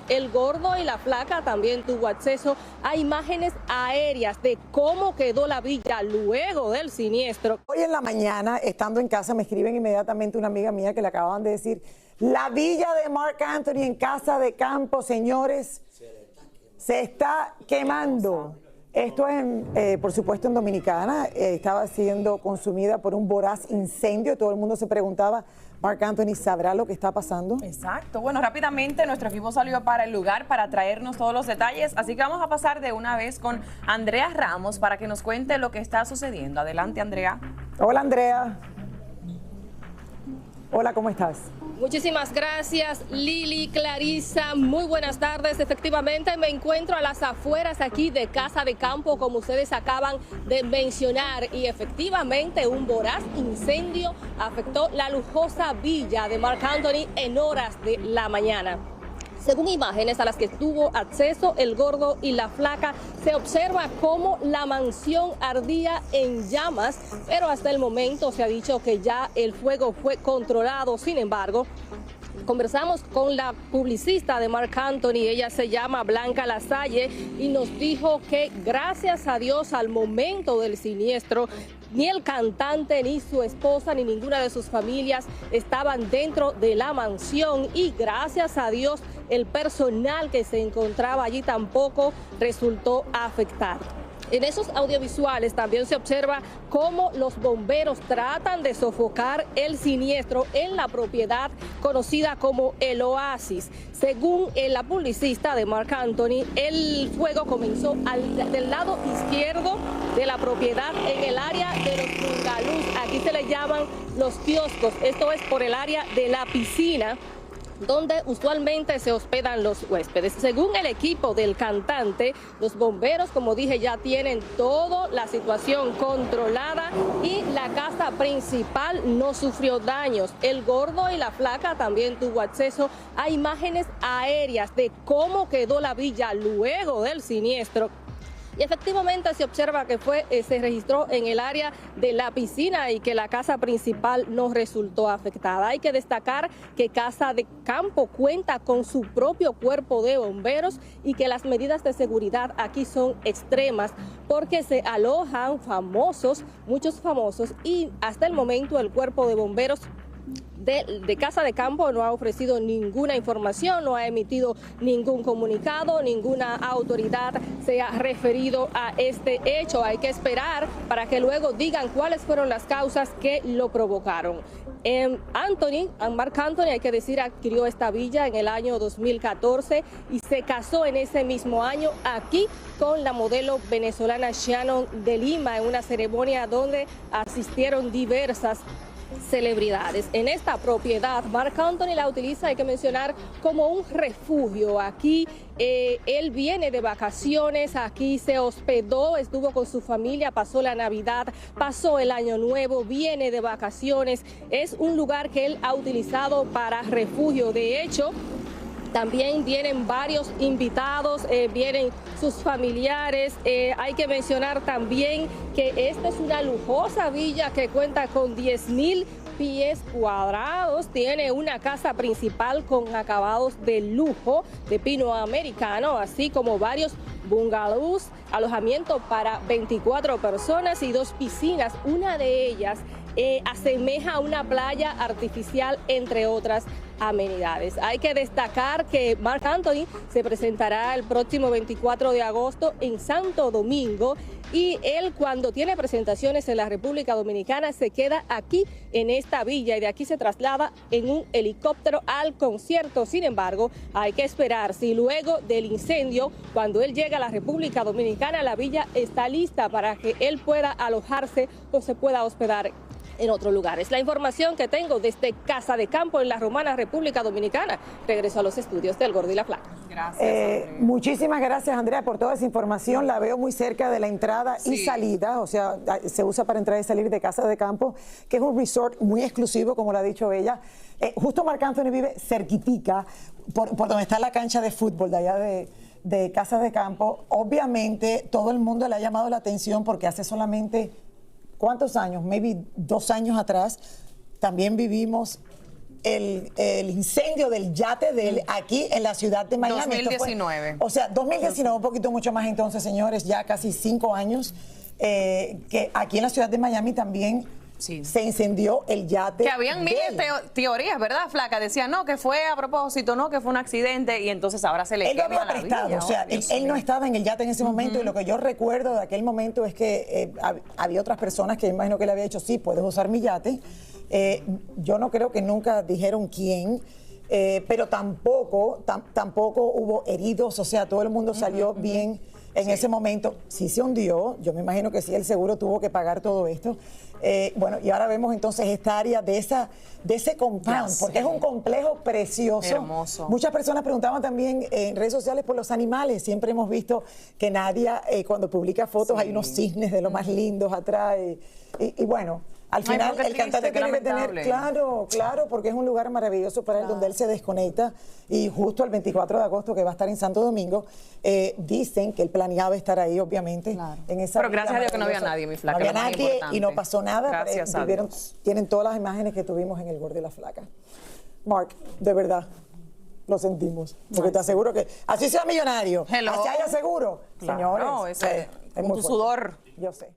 El Gordo y la Flaca también tuvo acceso a imágenes aéreas de cómo quedó la villa luego del siniestro. Hoy en la mañana, estando en casa, me escriben inmediatamente una amiga mía que le acababan de decir: la villa de Marc Anthony en Casa de Campo, señores, se está quemando. Esto es, por supuesto, en Dominicana. Estaba siendo consumida por un voraz incendio. Todo el mundo se preguntaba, ¿Marc Anthony sabrá lo que está pasando? Exacto. Bueno, rápidamente nuestro equipo salió para el lugar para traernos todos los detalles. Así que vamos a pasar de una vez con Andrea Ramos para que nos cuente lo que está sucediendo. Adelante, Andrea. Hola, Andrea. Hola, ¿cómo estás? Muchísimas gracias, Lili, Clarisa, muy buenas tardes. Efectivamente me encuentro a las afueras aquí de Casa de Campo, como ustedes acaban de mencionar, y efectivamente un voraz incendio afectó la lujosa villa de Marc Anthony en horas de la mañana. Según imágenes a las que tuvo acceso El Gordo y la Flaca, se observa cómo la mansión ardía en llamas, pero hasta el momento se ha dicho que ya el fuego fue controlado. Sin embargo, conversamos con la publicista de Marc Anthony, ella se llama Blanca Lasalle, y nos dijo que gracias a Dios al momento del siniestro, ni el cantante, ni su esposa, ni ninguna de sus familias estaban dentro de la mansión, y gracias a Dios el personal que se encontraba allí tampoco resultó afectado. En esos audiovisuales también se observa cómo los bomberos tratan de sofocar el siniestro en la propiedad conocida como El Oasis. Según la publicista de Marc Anthony, el fuego comenzó del lado izquierdo de la propiedad, en el área de los bungalows. Aquí se le llaman los kioscos. Esto es por el área de la piscina, donde usualmente se hospedan los huéspedes. Según el equipo del cantante, los bomberos, como dije, ya tienen toda la situación controlada y la casa principal no sufrió daños. El Gordo y la Flaca también tuvo acceso a imágenes aéreas de cómo quedó la villa luego del siniestro. Y efectivamente se observa que se registró en el área de la piscina y que la casa principal no resultó afectada. Hay que destacar que Casa de Campo cuenta con su propio cuerpo de bomberos y que las medidas de seguridad aquí son extremas porque se alojan muchos famosos, y hasta el momento el cuerpo de bomberos de Casa de Campo no ha ofrecido ninguna información, no ha emitido ningún comunicado, ninguna autoridad se ha referido a este hecho. Hay que esperar para que luego digan cuáles fueron las causas que lo provocaron. Marc Anthony, hay que decir, adquirió esta villa en el año 2014 y se casó en ese mismo año aquí con la modelo venezolana Shannon de Lima, en una ceremonia donde asistieron diversas celebridades. En esta propiedad, Marc Anthony la utiliza, hay que mencionar, como un refugio. Aquí él viene de vacaciones, aquí se hospedó, estuvo con su familia, pasó la Navidad, pasó el Año Nuevo, viene de vacaciones. Es un lugar que él ha utilizado para refugio. De hecho, también vienen varios invitados, vienen sus familiares. Hay que mencionar también que esta es una lujosa villa que cuenta con 10,000 pies cuadrados, tiene una casa principal con acabados de lujo de pino americano, así como varios bungalows, alojamiento para 24 personas y 2 piscinas. Una de ellas asemeja a una playa artificial, entre otras amenidades. Hay que destacar que Marc Anthony se presentará el próximo 24 de agosto en Santo Domingo, y él, cuando tiene presentaciones en la República Dominicana, se queda aquí en esta villa y de aquí se traslada en un helicóptero al concierto. Sin embargo, hay que esperar si luego del incendio, cuando él llega a la República Dominicana, la villa está lista para que él pueda alojarse o se pueda hospedar en otros lugares. La información que tengo desde Casa de Campo en la Romana, República Dominicana. Regreso a los estudios del Gordo y la Flaca. Gracias. Muchísimas gracias, Andrea, por toda esa información. La veo muy cerca de la entrada y salida, o sea, se usa para entrar y salir de Casa de Campo, que es un resort muy exclusivo, como lo ha dicho ella. Justo Marc Anthony vive cerquitica, por donde está la cancha de fútbol de allá de Casa de Campo. Obviamente, todo el mundo le ha llamado la atención porque hace solamente ¿cuántos años? Maybe 2 años atrás, también vivimos el incendio del yate de él aquí en la ciudad de Miami. 2019. O sea, 2019, un poquito mucho más entonces, señores, ya casi 5 años, que aquí en la ciudad de Miami también se incendió el yate. Que habían miles de teorías, ¿verdad, Flaca? Decían, no, que fue a propósito, no, que fue un accidente, y entonces ahora se le él lo quema había la prestado, villa. o sea, él no estaba en el yate en ese momento, y lo que yo recuerdo de aquel momento es que había otras personas que imagino que le había dicho, sí, puedes usar mi yate. Yo no creo que nunca dijeron quién, pero tampoco hubo heridos, o sea, todo el mundo salió bien en ese momento. Sí se hundió, yo me imagino que sí, el seguro tuvo que pagar todo esto. Bueno, y ahora vemos entonces esta área de ese compound, porque es un complejo precioso. Hermoso. Muchas personas preguntaban también en redes sociales por los animales. Siempre hemos visto que Nadia, cuando publica fotos, hay unos cisnes de lo más lindos atrás. Y bueno, al final el cantante tiene que tener, claro, porque es un lugar maravilloso para él, donde él se desconecta. Y justo el 24 de agosto, que va a estar en Santo Domingo, dicen que él planeaba estar ahí, obviamente, en esa. Pero gracias a Dios que no había nadie, mi Flaca. No había nadie y no pasó nada. Gracias a Dios. Tienen todas las imágenes que tuvimos en el Gordo y la Flaca. Mark, de verdad, lo sentimos. Porque te aseguro que así sea millonario, así haya seguro. Claro, Señores, no, ese, es con muy tu fuerte. sudor. Yo sé.